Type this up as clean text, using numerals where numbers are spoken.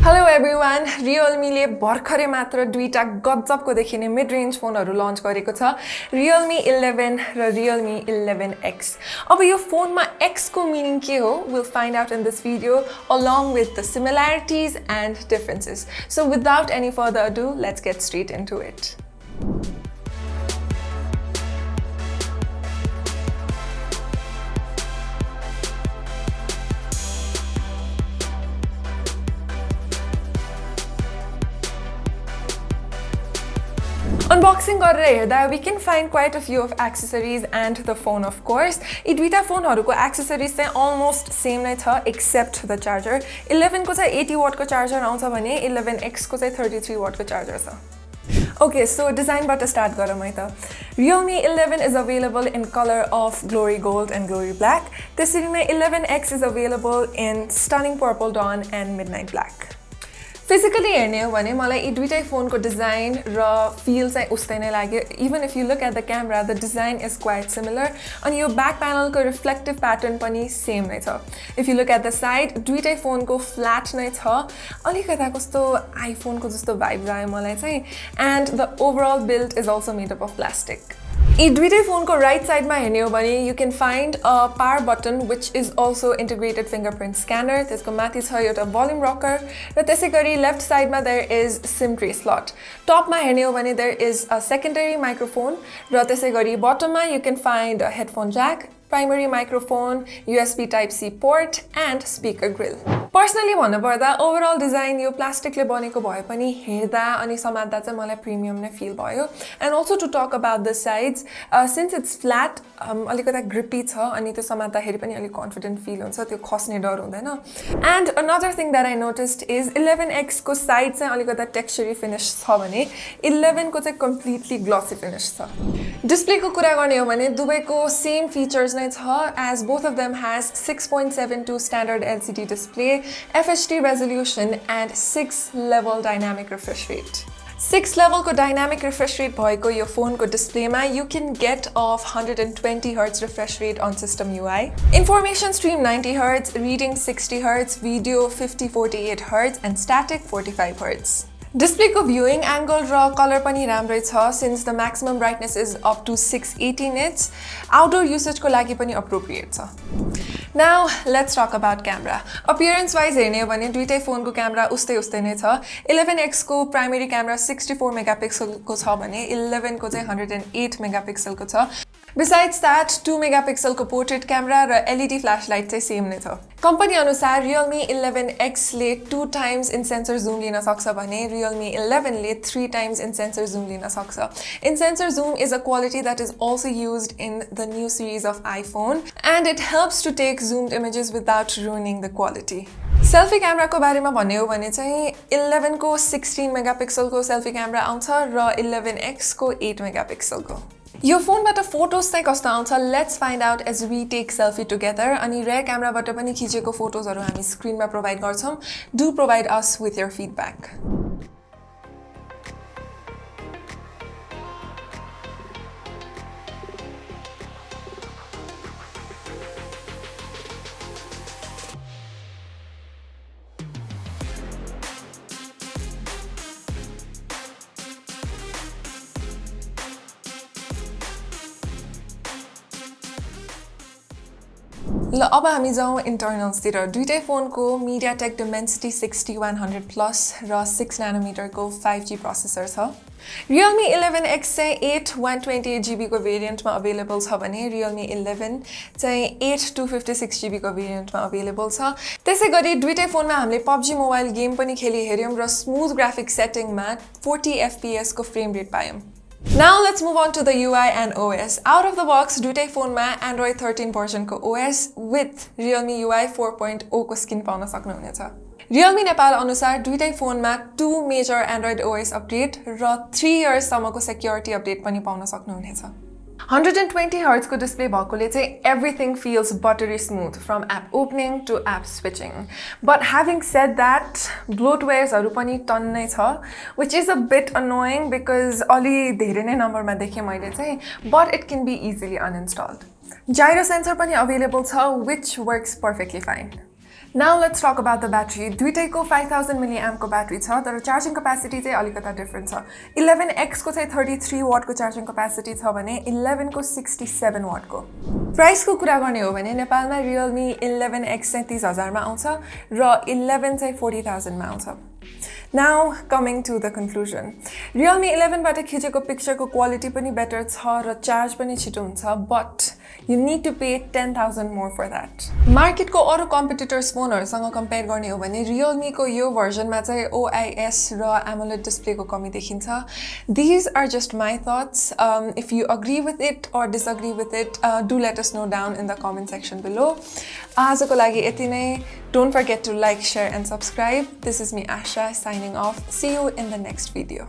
Hello everyone, Realme ले भर्खरै मात्र दुईटा गजबको देखिने मिड रेन्ज फोनहरु लन्च गरेको छ Realme 11 र Realme 11x. अब यो फोनमा X को मिनिङ के हो? We'll find out in this video along with the similarities and differences. So without any further ado, let's get straight into it. Unboxing गरेर हेर्दा we can find quite a few of accessories and the phone of course. यी दुईटा फोनहरुको accessories चाहिँ almost same नै छ except the charger. 11 को चाहिँ 80 watt को charger आउँछ भने 11x को चाहिँ 33 watt को charger छ. Okay, so design बाट start गरौँ है त. Realme 11 is available in color of glory gold and glory black. त्यसरी नै 11x is available in stunning purple dawn and midnight black. Physically हेर्ने हो भने मलाई यी दुईटै फोनको डिजाइन र feel चाहिँ उस्तै नै लाग्यो. Even if you look at the camera, the design is quite similar. अनि यो back panel को reflective pattern पनि same नै छ. If you look at the side, दुईटै फोनको flat नै छ. अलिकता कस्तो iPhone को जस्तो vibe आयो मलाई चाहिँ. And the overall build is also made up of plastic. यी दुईटै फोनको right side मा हेर्ने हो भने you can find a power button which is also integrated fingerprint scanner. त्यसको माथि छ एउटा volume rocker र त्यसैगरी left side मा there is SIM tray slot. Top मा हेर्ने हो भने there is a secondary microphone र त्यसैगरी bottom मा you can find a headphone jack, primary microphone, USB Type-C port and speaker grill. Personally भन्नुपर्दा overall design यो प्लास्टिकले बनेको भए पनि हेर्दा अनि समात्दा चाहिँ मलाई प्रिमियम नै feel भयो. And also to talk about the sides, since it's flat, अलिकता grippy छ अनि त्यो समात्दाखेरि पनि अलि confident feel हुन्छ, त्यो खस्ने डर हुँदैन. And another thing that I noticed is 11x को side चाहिँ अलिकता texture finish छ भने 11 को चाहिँ completely glossy finish छ. Display को कुरा गर्ने हो भने दुवैको same features नै छ as both of them has 6.72 standard LCD display, FHD resolution and 6 level dynamic refresh rate. 6 level को dynamic refresh rate भएको यो phone को display मा you can get of 120 Hz refresh rate on system UI. Information stream 90 Hz, reading 60 Hz, video 50-48 Hz and static 45 Hz. Display को viewing angle र color पनि राम्रै छ since the maximum brightness is up to 680 nits. Outdoor usage को लागि पनि appropriate छ. Now let's talk about camera. Appearance wise हेर्ने हो भने दुईटै फोन को क्यामेरा उस्तै नै छ. 11x को primary camera 64 megapixel को छ भने 11 को चाहिँ 108 megapixel को छ. Besides that, 2 megapixel को portrait camera र LED flashlight चाहिँ same नै छ. Company अनुसार Realme 11x ले 2 times in sensor zoom लिन सक्छ भने Realme 11 ले 3 times in sensor zoom लिन सक्छ. In sensor zoom is a quality that is also used in the new series of iPhone and it helps to take zoomed images without ruining the quality. Selfie camera को बारेमा भन्ने हो भने चाहिँ 11 को 16 megapixel को selfie camera आउँछ र 11x को 8 megapixel को. यो फोनबाट फोटोज चाहिँ कस्तो आउँछ let's find out as we take selfie together अनि rear camera बाट पनि खिचेको फोटोजहरु हामी स्क्रिनमा प्रोवाइड गर्छौं. Do provide us with your feedback. ल अब हामी जाउँ इन्टर्नल्स तिर. दुईटै फोनको MediaTek Dimensity 6100 Plus र 6 nanometer को 5G प्रोसेसर छ. Realme 11x चाहिँ 8 128GB को भेरिएन्ट मा अवेलेबल छ भने Realme 11 चाहिँ 8 256GB को भेरिएन्ट मा अवेलेबल छ. त्यसैगरी दुईटै फोनमा हामीले PUBG मोबाइल गेम पनि खेली हेर्यौं र स्मूथ ग्राफिक सेटिङ मा 40 FPS को फ्रेम रेट पायौं. Now let's move on to the UI and OS. Out of the box, दुईटै फोनमा Android 13 version को OS with Realme UI 4.0 को skin पाउन सक्नुहुनेछ. Realme Nepal अनुसार दुईटै फोनमा 2 major Android OS update र 3 years सम्मको security update पनि पाउन सक्नुहुनेछ. 120 Hz को display भएकोले चाहिँ everything feels buttery smooth from app opening to app switching. But having said that, bloatwares हरु पनि टन्नै छ, which is a bit annoying because अलि धेरै नै नम्बरमा देखे मैले चाहिँ, but it can be easily uninstalled. Gyro sensor पनि available छ which works perfectly fine. Now let's talk about the battery. दुईटैको 5000 mAh को battery छ तर charging capacity चाहिँ अलिकता different छ. 11x को चाहिँ 33 watt को charging capacity छ भने 11 को 67 watt को. Price को कुरा गर्ने हो भने नेपालमा Realme 11x चाहिँ 30000 मा आउँछ र 11 चाहिँ 40000 मा आउँछ. Now coming to the conclusion. Realme 11 बाट खिचेको picture को quality पनि better छ र charge पनि छिटो हुन्छ, but you need to pay 10,000 more for that. Market को अरु competitors फोनहरुसँग compare गर्ने हो भने Realme को यो version मा चाहिँ OIS र AMOLED display को कमी देखिन्छ. These are just my thoughts. If you agree with it or disagree with it, do let us know down in the comment section below. आजको लागि यति नै. Don't forget to like, share and subscribe. This is me Asha signing off. See you in the next video.